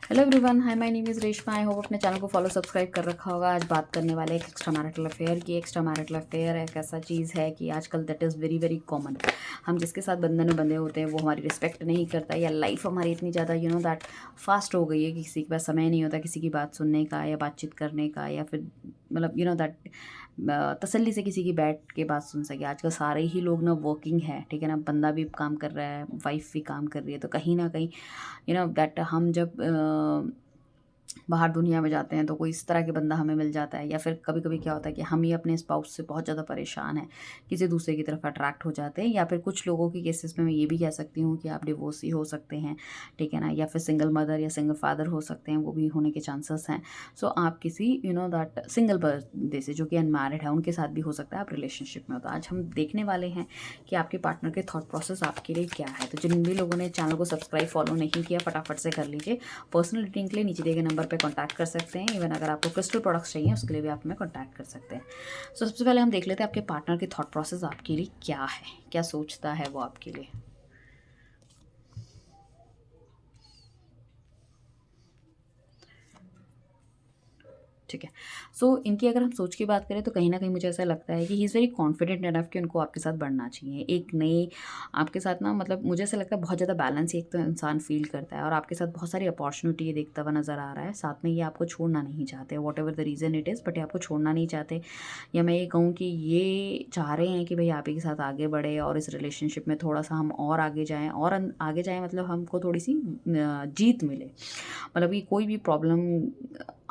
Hello everyone, hi my name is Reshma. I hope अपने channel को follow subscribe कर रखा होगा। आज बात करने वाले एक एक्स्ट्रा मैरिटल अफेयर की। एक्स्ट्रा मैरिटल अफेयर एक ऐसा चीज़ है कि आजकल that is very very common. हम जिसके साथ बंधन में बंधे होते हैं वो हमारी रिस्पेक्ट नहीं करता, या लाइफ हमारी इतनी ज़्यादा दैट फास्ट हो गई है कि किसी के पास समय नहीं होता किसी की बात सुनने का या बातचीत करने का, या फिर दैट तसल्ली से किसी की बैठ के बात सुन सके। आजकल सारे ही लोग ना वर्किंग है, ठीक है ना। बंदा भी काम कर रहा है, वाइफ भी काम कर रही है, तो कहीं ना कहीं दैट हम जब बाहर दुनिया में जाते हैं तो कोई इस तरह के बंदा हमें मिल जाता है, या फिर कभी कभी क्या होता है कि हम ही अपने स्पाउस से बहुत ज़्यादा परेशान हैं, किसी दूसरे की तरफ अट्रैक्ट हो जाते हैं। या फिर कुछ लोगों के केसेस में मैं ये भी कह सकती हूँ कि आप डिवोर्सी हो सकते हैं, ठीक है ना, या फिर सिंगल मदर या सिंगल फादर हो सकते हैं, वो भी होने के चांसेस हैं। सो आप किसी दैट सिंगल बंदे से जो कि अनमैरिड है उनके साथ भी हो सकता है आप रिलेशनशिप में हो। तो आज हम देखने वाले हैं कि आपके पार्टनर के थॉट प्रोसेस आपके लिए क्या है। तो जिन भी लोगों ने चैनल को सब्सक्राइब फॉलो नहीं किया, फटाफट से कर लीजिए। पर्सनल रीडिंग के लिए नीचे दिए गए नंबर पे कांटेक्ट कर सकते हैं। इवन अगर आपको क्रिस्टल प्रोडक्ट्स चाहिए उसके लिए भी आप हमें कांटेक्ट कर सकते हैं। सो सबसे पहले हम देख लेते हैं आपके पार्टनर की थॉट प्रोसेस आपके लिए क्या है, क्या सोचता है वो आपके लिए। ठीक है। सो इनकी अगर हम सोच की बात करें तो कहीं न कहीं मुझे ऐसा लगता है कि he is very confident enough कि उनको आपके साथ बढ़ना चाहिए। एक नई आपके साथ ना, मुझे ऐसा लगता है बहुत ज़्यादा बैलेंस एक तो इंसान फ़ील करता है, और आपके साथ बहुत सारी अपॉर्च्युनिटी ये देखता हुआ नज़र आ रहा है। साथ में ये आपको छोड़ना नहीं चाहते, whatever the reason it is, but ये आपको छोड़ना नहीं चाहते। या मैं ये कहूँ कि ये चाह रहे हैं कि भई आप ही के साथ आगे बढ़े और इस रिलेशनशिप में थोड़ा-सा हम और आगे जाएँ, और आगे जाएँ मतलब हमको थोड़ी-सी जीत मिले। मतलब कि कोई भी प्रॉब्लम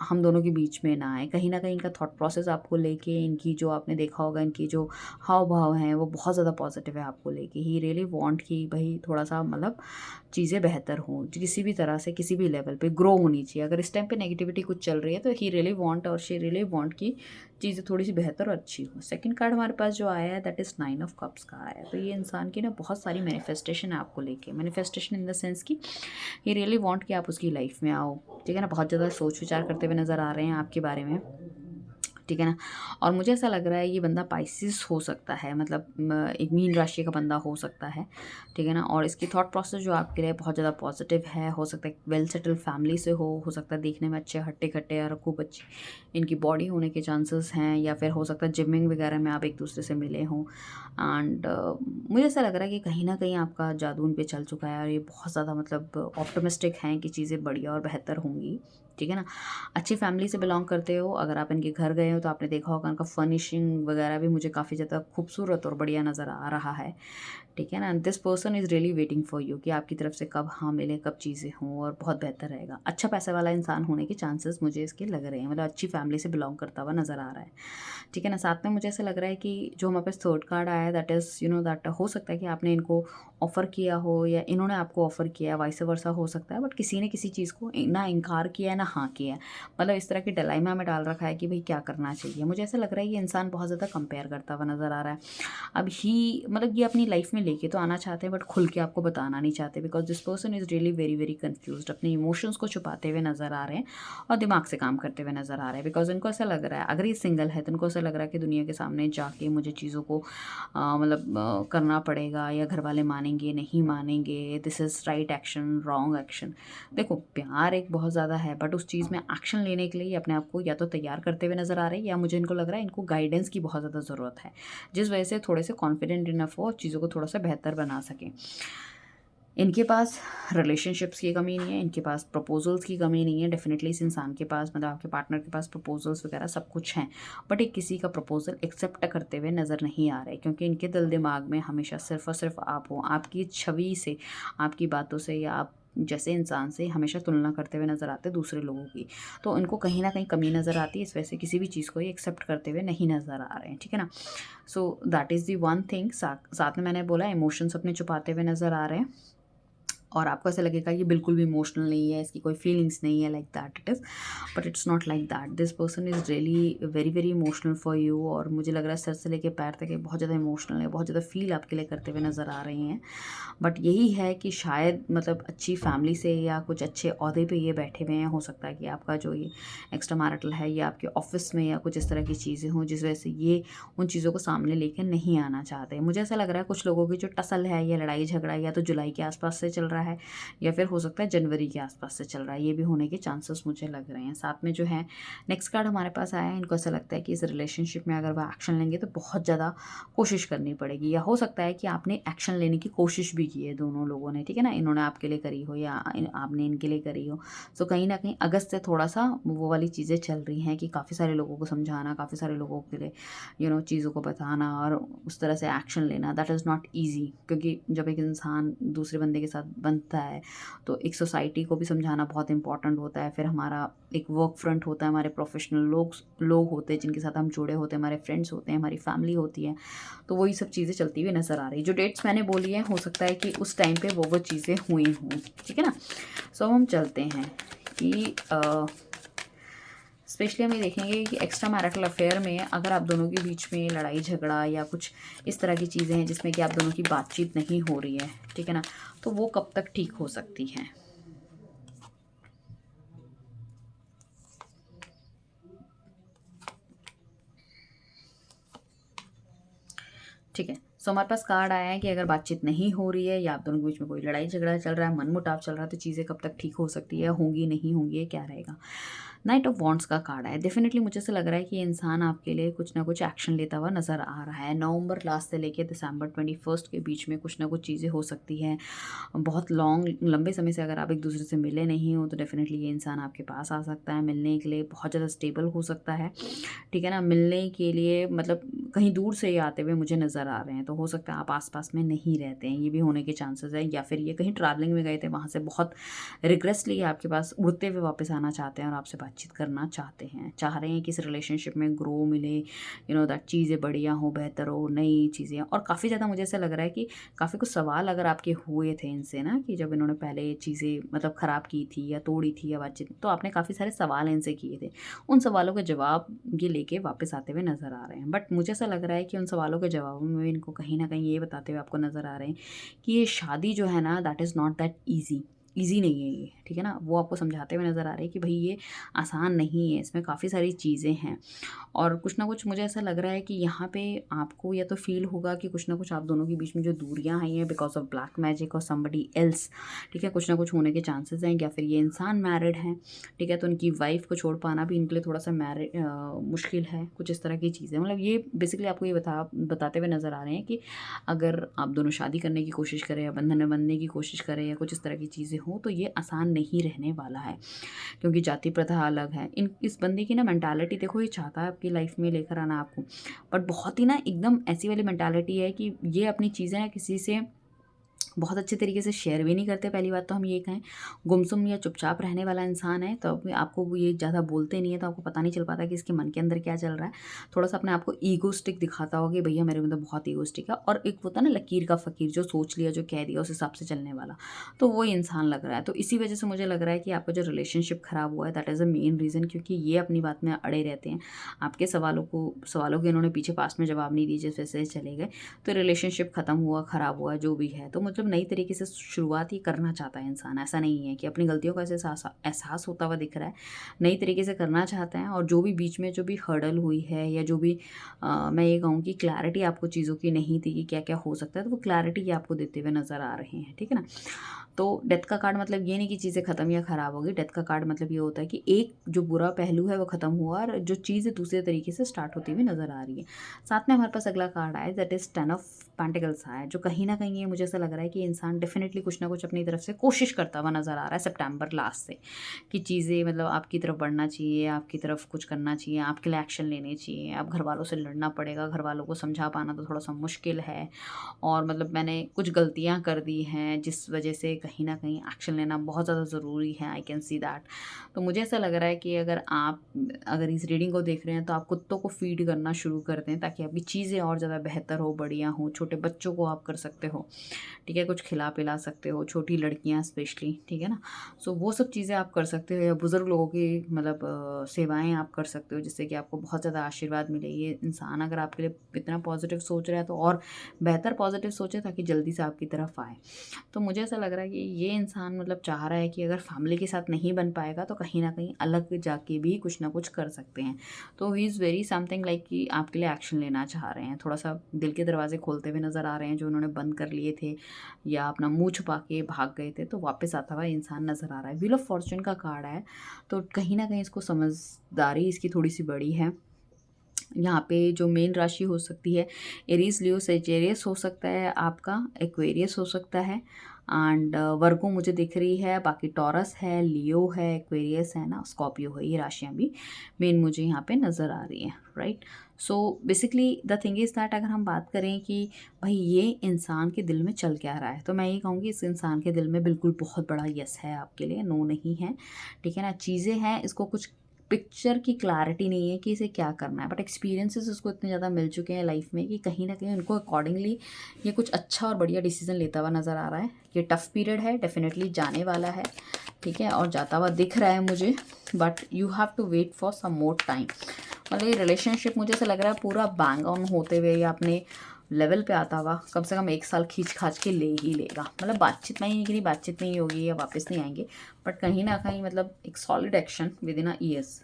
हम दोनों के बीच में ना आए। कहीं न कहीं इनका थॉट प्रोसेस आपको लेके, इनकी जो आपने देखा होगा इनकी जो हाव-भाव हैं वो बहुत ज़्यादा पॉजिटिव है आपको लेके। ही रियली वांट कि भई थोड़ा-सा चीज़ें बेहतर हों, किसी भी तरह से किसी भी लेवल पे ग्रो होनी चाहिए। अगर इस टाइम पे नेगेटिविटी कुछ चल रही है तो ही रियली वांट और शी रियली वांट कि चीज़ें थोड़ी-सी बेहतर और अच्छी हों। सेकंड कार्ड हमारे पास जो आया है दैट इज़ 9 ऑफ कप्स का आया है। तो ये इंसान की ना बहुत सारी मैनिफेस्टेशन है आपको लेके। मैनिफेस्टेशन इन द सेंस कि ही रियली वांट कि आप उसकी लाइफ में आओ, ठीक है ना। बहुत ज़्यादा सोच विचार करते हुए नज़र आ रहे हैं आपके बारे में, ठीक है ना। और मुझे ऐसा लग रहा है ये बंदा पाइसेस हो सकता है, एक मीन राशि का बंदा हो सकता है, ठीक है ना। और इसकी थॉट प्रोसेस जो आपके लिए बहुत ज़्यादा पॉजिटिव है। हो सकता है वेल सेटल्ड फैमिली से हो सकता है देखने में अच्छे हट्टे कट्टे और खूब अच्छी इनकी बॉडी होने के चांसेस हैं, या फिर हो सकता है जिमिंग वगैरह में आप एक दूसरे से मिले हों। एंड मुझे ऐसा लग रहा है कि कहीं ना कहीं आपका जादू उन पे चल चुका है, और ये बहुत ज़्यादा ऑप्टिमिस्टिक हैं कि चीज़ें बढ़िया और बेहतर होंगी, ठीक है ना। अच्छी फैमिली से बिलोंग करते हो, अगर आप इनके घर गए हो तो आपने देखा होगा उनका फर्निशिंग वगैरह भी मुझे काफ़ी ज़्यादा खूबसूरत और बढ़िया नज़र आ रहा है, ठीक है ना। This person is really waiting for you कि आपकी तरफ से कब हाँ मिले, कब चीज़ें हों, और बहुत बेहतर रहेगा। अच्छा पैसे वाला इंसान होने के चांसेस मुझे इसके लग रहे हैं, अच्छी फैमिली से बिलोंग करता हुआ नज़र आ रहा है, ठीक है ना। साथ में मुझे ऐसा लग रहा है कि जो हमारे पास थर्ड कार्ड आया है दैट इज़ दैट हो सकता है कि आपने इनको ऑफ़र किया हो या इन्होंने आपको ऑफ़र किया है, वाइस वर्सा हो सकता है। बट किसी ने किसी चीज़ को ना इनकार किया है ना हाँ किया है, इस तरह की डायलेमा में डाल रखा है कि भाई क्या करना चाहिए। मुझे ऐसा लग रहा है ये इंसान बहुत ज़्यादा कंपेयर करता हुआ नज़र आ रहा है। अब ही ये अपनी लाइफ में लेके तो आना चाहते हैं बट खुल के आपको बताना नहीं चाहते, because this person is really very very confused. अपने इमोशंस को छुपाते हुए नज़र आ रहे हैं और दिमाग से काम करते हुए नज़र आ रहे हैं, बिकॉज इनको ऐसा लग रहा है अगर ये सिंगल है तो इनको ऐसा लग रहा है कि दुनिया के सामने जाके मुझे चीज़ों को करना पड़ेगा, या घर वाले मानेंगे नहीं मानेंगे, this is right action wrong action. देखो प्यार एक बहुत ज़्यादा है, बट उस चीज़ में एक्शन लेने के लिए ये अपने आप को या तो तैयार करते हुए नज़र आ रहे हैं, या मुझे इनको लग रहा है इनको गाइडेंस की बहुत ज़्यादा ज़रूरत है, जिस वजह से थोड़े से कॉन्फिडेंट इनफ हो और चीज़ों को थोड़ा सा बेहतर बना सकें। इनके पास रिलेशनशिप्स की कमी नहीं है, इनके पास प्रपोजल्स की कमी नहीं है। डेफिनेटली इस इंसान के पास आपके पार्टनर के पास प्रपोजल्स वगैरह सब कुछ हैं, बट एक किसी का प्रपोजल एक्सेप्ट करते हुए नज़र नहीं आ रहे, क्योंकि इनके दिल दिमाग में हमेशा सिर्फ और सिर्फ आप हो, आपकी छवि से, आपकी बातों से, या आप जैसे इंसान से हमेशा तुलना करते हुए नज़र आते हैं दूसरे लोगों की। तो इनको कहीं ना कहीं कमी नज़र आती है, इस वजह से किसी भी चीज़ को ये एक्सेप्ट करते हुए नहीं नज़र आ रहे हैं, ठीक है ना। So that is the one thing. साथ में मैंने बोला इमोशंस अपने छुपाते हुए नज़र आ रहे हैं, और आपको ऐसा लगेगा ये बिल्कुल भी इमोशनल नहीं है, इसकी कोई फीलिंग्स नहीं है, like that it is, but it's not like that. This person is really very very emotional for you, और मुझे लग रहा है सर से लेके पैर तक ये बहुत ज़्यादा इमोशनल है, बहुत ज़्यादा फील आपके लिए करते हुए नज़र आ रहे हैं। बट यही है कि शायद अच्छी फैमिली से या कुछ अच्छे ओहदे पे ये बैठे हुए हैं। हो सकता है कि आपका जो ये एक्स्ट्रा मैरिटल है ये आपके ऑफिस में या कुछ इस तरह की चीज़ें हों, जिस वजह से ये उन चीज़ों को सामने लेकर नहीं आना चाहते। मुझे ऐसा लग रहा है कुछ लोगों की जो टसल है या लड़ाई झगड़ा या तो जुलाई के आसपास से चल रहा है, या फिर हो सकता है जनवरी के आसपास से चल रहा है, ये भी होने के चांसेस मुझे लग रहे हैं। साथ में जो है नेक्स्ट कार्ड हमारे पास आया है, इनको ऐसा लगता है कि इस रिलेशनशिप में अगर वो एक्शन लेंगे तो बहुत ज़्यादा कोशिश करनी पड़ेगी, या हो सकता है कि आपने एक्शन लेने की कोशिश भी की है दोनों लोगों ने, ठीक है ना, इन्होंने आपके लिए करी हो या आपने इनके लिए करी हो। सो कहीं ना कहीं अगस्त से थोड़ा सा वो वाली चीज़ें चल रही हैं कि काफ़ी सारे लोगों को समझाना, काफ़ी सारे लोगों के लिए चीज़ों को बताना और उस तरह से एक्शन लेना, दैट इज़ नॉट ईजी। क्योंकि जब एक इंसान दूसरे बंदे के साथ बनता है तो एक सोसाइटी को भी समझाना बहुत इंपॉर्टेंट होता है। फिर हमारा एक वर्क फ्रंट होता है, हमारे प्रोफेशनल लोग होते हैं जिनके साथ हम जुड़े होते हैं, हमारे फ्रेंड्स होते हैं, हमारी फैमिली होती है। तो वही सब चीज़ें चलती हुई नज़र आ रही। जो डेट्स मैंने बोली हैं हो सकता है कि उस टाइम पे वो चीज़ें हुई हों, ठीक है ना। सो हम चलते हैं कि स्पेशली हम ये देखेंगे कि एक्स्ट्रा मैरिटल अफेयर में अगर आप दोनों के बीच में लड़ाई झगड़ा या कुछ इस तरह की चीज़ें हैं जिसमें कि आप दोनों की बातचीत नहीं हो रही है, ठीक है ना, तो वो कब तक ठीक हो सकती हैं। ठीक है, सो हमारे पास कार्ड आया है कि अगर बातचीत नहीं हो रही है या आप दोनों के बीच में कोई लड़ाई झगड़ा चल रहा है, मनमुटाव चल रहा है, तो चीज़ें कब तक ठीक हो सकती है, होंगी नहीं होंगी, ये क्या रहेगा। नाइट ऑफ वॉन्ड्स का कार्ड है। डेफिनेटली मुझे ऐसा लग रहा है कि ये इंसान आपके लिए कुछ ना कुछ एक्शन लेता हुआ नज़र आ रहा है। नवंबर लास्ट से लेकर दिसंबर 21 के बीच में कुछ ना कुछ चीज़ें हो सकती हैं। बहुत लंबे समय से अगर आप एक दूसरे से मिले नहीं हो तो डेफिनेटली ये इंसान आपके पास आ सकता है मिलने के लिए, बहुत ज़्यादा स्टेबल हो सकता है, ठीक है ना। मिलने के लिए मतलब कहीं दूर से ये आते हुए मुझे नज़र आ रहे हैं, तो हो सकता है आप आसपास में नहीं रहते हैं, ये भी होने के चांसेस है। या फिर ये कहीं ट्रैवलिंग में गए थे, वहाँ से बहुत रिग्रेसली आपके पास उड़ते हुए वापस आना चाहते हैं और आपसे बातचीत करना चाहते हैं, चाह रहे हैं कि इस रिलेशनशिप में ग्रो मिले, दैट चीज़ें बढ़िया हो, बेहतर हो, नई चीज़ें। और काफ़ी ज़्यादा मुझे ऐसा लग रहा है कि काफ़ी कुछ सवाल अगर आपके हुए थे इनसे ना, कि जब इन्होंने पहले चीज़ें मतलब ख़राब की थी या तोड़ी थी या बातचीत, तो आपने काफ़ी सारे सवाल इनसे किए थे। उन सवालों के जवाब ये लेके वापस आते हुए नज़र आ रहे हैं। बट मुझे ऐसा लग रहा है कि उन सवालों के जवाबों में इनको कहीं न कहीं ये बताते हुए आपको नज़र आ रहे हैं कि ये शादी जो है ना, that is not that easy नहीं है ये, ठीक है ना। वो आपको समझाते हुए नज़र आ रहे हैं कि भई ये आसान नहीं है, इसमें काफ़ी सारी चीज़ें हैं। और कुछ ना कुछ मुझे ऐसा लग रहा है कि यहाँ पे आपको या तो फ़ील होगा कि कुछ ना कुछ आप दोनों के बीच में जो दूरियाँ आई हैं बिकॉज़ ऑफ ब्लैक मैजिक और समबडी एल्स, ठीक है, कुछ ना कुछ होने के चांसेस हैं। या फिर ये इंसान मैरिड हैं, ठीक है, तो उनकी वाइफ़ को छोड़ पाना भी इनके लिए थोड़ा-सा मुश्किल है, कुछ इस तरह की चीज़ें। मतलब ये बेसिकली आपको ये बताते हुए नज़र आ रहे हैं कि अगर आप दोनों शादी करने की कोशिश करें या बंधन में बंधने की कोशिश करें या कुछ इस तरह की चीज़ें हों, तो ये आसान नहीं रहने वाला है, क्योंकि जाति प्रथा अलग है। इस बंदे की ना मेंटालिटी देखो, ये चाहता है आपकी लाइफ में लेकर आना आपको, बट बहुत ही ना एकदम ऐसी वाली मेंटालिटी है कि ये अपनी चीज़ें ना किसी से बहुत अच्छे तरीके से शेयर भी नहीं करते। पहली बात तो हम ये कहें, गुमसुम या चुपचाप रहने वाला इंसान है, तो अब आपको वो ये ज़्यादा बोलते नहीं है, तो आपको पता नहीं चल पाता कि इसके मन के अंदर क्या चल रहा है। थोड़ा-सा अपने आप को ईगोइस्टिक दिखाता होगा कि भैया मेरे अंदर बहुत ईगोइस्टिक है, और एक होता है ना लकीर का फ़कीर, जो सोच लिया, जो कह दिया उस हिसाब से चलने वाला, तो वो इंसान लग रहा है। तो इसी वजह से मुझे लग रहा है कि आपका जो रिलेशनशिप ख़राब हुआ है, that is a main reason, क्योंकि ये अपनी बात में अड़े रहते हैं। आपके सवालों के इन्होंने पीछे पास्ट में जवाब नहीं दिए, जिस वजह से चले गए, तो रिलेशनशिप ख़त्म हुआ, ख़राब हुआ, जो भी है। तो मतलब नई तरीके से शुरुआत ही करना चाहता है इंसान, ऐसा नहीं है कि अपनी गलतियों का ऐसे एहसास होता हुआ दिख रहा है, नई तरीके से करना चाहते हैं। और जो भी बीच में जो भी हर्डल हुई है, या जो भी मैं ये कहूँ कि क्लैरिटी आपको चीज़ों की नहीं थी कि क्या-क्या हो सकता है, तो वो क्लैरिटी ये आपको देते हुए नज़र आ रहे हैं, ठीक है ना। तो डेथ का कार्ड मतलब ये नहीं कि चीज़ें ख़त्म या ख़राब हो गई। डेथ का कार्ड मतलब ये होता है कि एक जो बुरा पहलू है वो ख़त्म हुआ और जो चीज़ें दूसरे तरीके से स्टार्ट होती हुई नज़र आ रही है। साथ में हमारे पास अगला कार्ड आया, दैट इज़ 10 ऑफ पेंटिकल्स आया, जो कहीं न कहीं ये मुझे ऐसा लग रहा है कि इंसान डेफ़िनेटली कुछ ना कुछ अपनी तरफ से कोशिश करता हुआ नज़र आ रहा है सितंबर लास्ट से, कि चीज़ें मतलब आपकी तरफ बढ़ना चाहिए, आपकी तरफ कुछ करना चाहिए, आपके लिए एक्शन लेने चाहिए। अब घरवालों से लड़ना पड़ेगा, घरवालों को समझा पाना तो थोड़ा-सा मुश्किल है, और मतलब मैंने कुछ गलतियाँ कर दी हैं जिस वजह से कहीं न कहीं एक्शन लेना बहुत ज़्यादा ज़रूरी है, आई कैन सी दैट। तो मुझे ऐसा लग रहा है कि अगर इस रीडिंग को देख रहे हैं तो आप कुत्तों को फ़ीड करना शुरू कर दें, ताकि आपकी चीज़ें और ज़्यादा बेहतर हो, बढ़िया हो। छोटे बच्चों को आप कर सकते हो, ठीक है, कुछ खिला-पिला सकते हो, छोटी लड़कियाँ स्पेशली, ठीक है ना? सो वो सब चीज़ें आप कर सकते हो, या बुज़ुर्ग लोगों की मतलब सेवाएँ आप कर सकते हो, जिससे कि आपको बहुत ज़्यादा आशीर्वाद मिले। ये इंसान अगर आपके लिए इतना पॉज़िटिव सोच रहा है तो और बेहतर पॉज़िटिव सोचे, ताकि जल्दी से आपकी तरफ आए। तो मुझे ऐसा लग रहा है कि ये इंसान मतलब चाह रहा है कि अगर फैमिली के साथ नहीं बन पाएगा तो कहीं न कहीं अलग जाके भी कुछ ना कुछ कर सकते हैं। तो he is very something like कि आपके लिए एक्शन लेना चाह रहे हैं। थोड़ा-सा दिल के दरवाज़े खोलते हुए नज़र आ रहे हैं, जो उन्होंने बंद कर लिए थे। या अपना मुँह छुपा के भाग गए थे, तो वापस आता हुआ इंसान नज़र आ रहा है। व्हील ऑफ फॉर्च्यून का कार्ड है, तो कहीं न कहीं इसको समझदारी इसकी थोड़ी-सी बड़ी है। यहाँ पे जो मेन राशि हो सकती है, एरीज़, लियो, सेजिटेरियस हो सकता है आपका, एक्वेरियस हो सकता है एंड वर्गो मुझे दिख रही है, बाकी टॉरस है, लियो है, एक्वेरियस है ना, स्कॉर्पियो है, ये राशियाँ भी मेन मुझे यहाँ पे नज़र आ रही हैं, right. So basically the thing is that अगर हम बात करें कि भाई ये इंसान के दिल में चल क्या रहा है, तो मैं ये कहूँगी इस इंसान के दिल में बिल्कुल बहुत बड़ा यस है आपके लिए, नो नहीं है, ठीक है ना। चीज़ें हैं, इसको कुछ पिक्चर की क्लैरिटी नहीं है कि इसे क्या करना है, बट एक्सपीरियंसेस उसको इतने ज़्यादा मिल चुके हैं लाइफ में कि कहीं ना कहीं उनको अकॉर्डिंगली ये कुछ अच्छा और बढ़िया डिसीजन लेता हुआ नज़र आ रहा है। ये टफ़ पीरियड है, डेफिनेटली जाने वाला है, ठीक है, और जाता हुआ दिख रहा है मुझे, but you have to wait for some more time. मतलब ये रिलेशनशिप मुझे ऐसा लग रहा है पूरा बैंग ऑन होते हुए या अपने लेवल पे आता हुआ कम से कम 1 साल खींच खाच के ले ही लेगा। मतलब बातचीत में ही नहीं, बातचीत नहीं होगी या वापस नहीं आएंगे, बट कहीं ना कहीं मतलब एक solid action with in a years.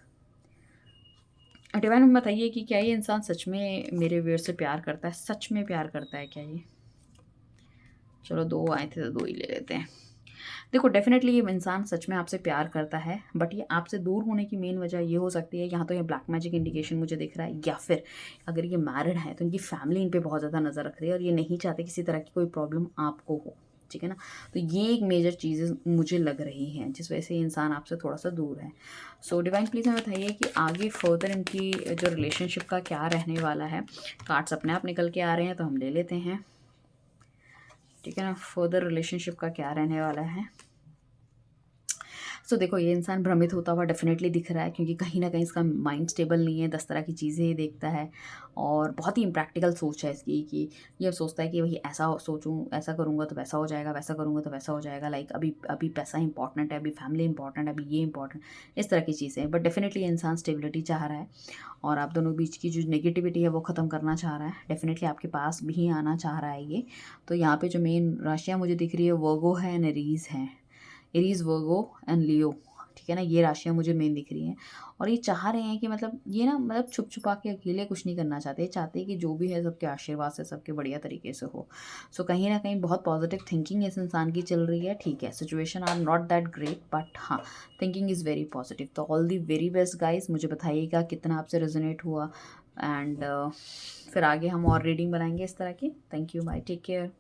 Divine, बताइए कि क्या ये इंसान सच में मेरे व्यूअर से प्यार करता है, सच में प्यार करता है क्या ये? चलो 2 आए थे तो 2 ही ले लेते हैं। देखो डेफिनेटली ये इंसान सच में आपसे प्यार करता है, बट ये आपसे दूर होने की मेन वजह ये हो सकती है, यहाँ तो ये ब्लैक मैजिक इंडिकेशन मुझे दिख रहा है, या फिर अगर ये मैरिड है तो इनकी फैमिली इन पे बहुत ज़्यादा नज़र रख रही है और ये नहीं चाहते किसी तरह की कोई प्रॉब्लम आपको हो, ठीक है ना। तो ये एक मेजर चीज़ें मुझे लग रही हैं जिस वजह से ये इंसान आपसे थोड़ा सा दूर है। सो डिवाइन प्लीज़ हमें बताइए कि आगे फर्दर इनकी जो रिलेशनशिप का क्या रहने वाला है। कार्ड्स अपने आप निकल के आ रहे हैं तो हम ले लेते हैं, ठीक है ना। फर्दर रिलेशनशिप का क्या रहने वाला है। सो देखो ये इंसान भ्रमित होता हुआ डेफिनेटली दिख रहा है, क्योंकि कहीं ना कहीं इसका माइंड स्टेबल नहीं है, 10 तरह की चीज़ें ये देखता है और बहुत ही इम्प्रैक्टिकल सोच है इसकी, कि ये सोचता है कि वही ऐसा सोचूं, ऐसा करूँगा तो वैसा हो जाएगा, वैसा करूँगा तो वैसा हो जाएगा, लाइक अभी अभी पैसा इंपॉर्टेंट है, अभी फैमिली इंपॉर्टेंट है, अभी ये इंपॉर्टेंट, इस तरह की चीज़ें। बट डेफिनेटली इंसान स्टेबिलिटी चाह रहा है और आप दोनों बीच की जो नेगेटिविटी है वो ख़त्म करना चाह रहा है, डेफिनेटली आपके पास भी आना चाह रहा है ये। तो यहाँ पे जो मेन राशियाँ मुझे दिख रही है वर्गो है एंड एरीज़ हैं, एरीज, वर्गो एंड लियो, ठीक है ना, ये राशियाँ मुझे मेन दिख रही हैं। और ये चाह रहे हैं कि मतलब ये ना मतलब छुप छुपा के अकेले कुछ नहीं करना चाहते, ये चाहते हैं कि जो भी है सबके आशीर्वाद से सबके बढ़िया तरीके से हो। सो कहीं ना कहीं बहुत पॉजिटिव थिंकिंग इस इंसान की चल रही है, ठीक है, situation are not that great but हाँ थिंकिंग इज़ वेरी पॉजिटिव। तो all the very best guys, मुझे बताइएगा कितना आपसे रेजोनेट हुआ एंड फिर आगे हम और रीडिंग बनाएंगे इस तरह की। Thank you, bye, take care.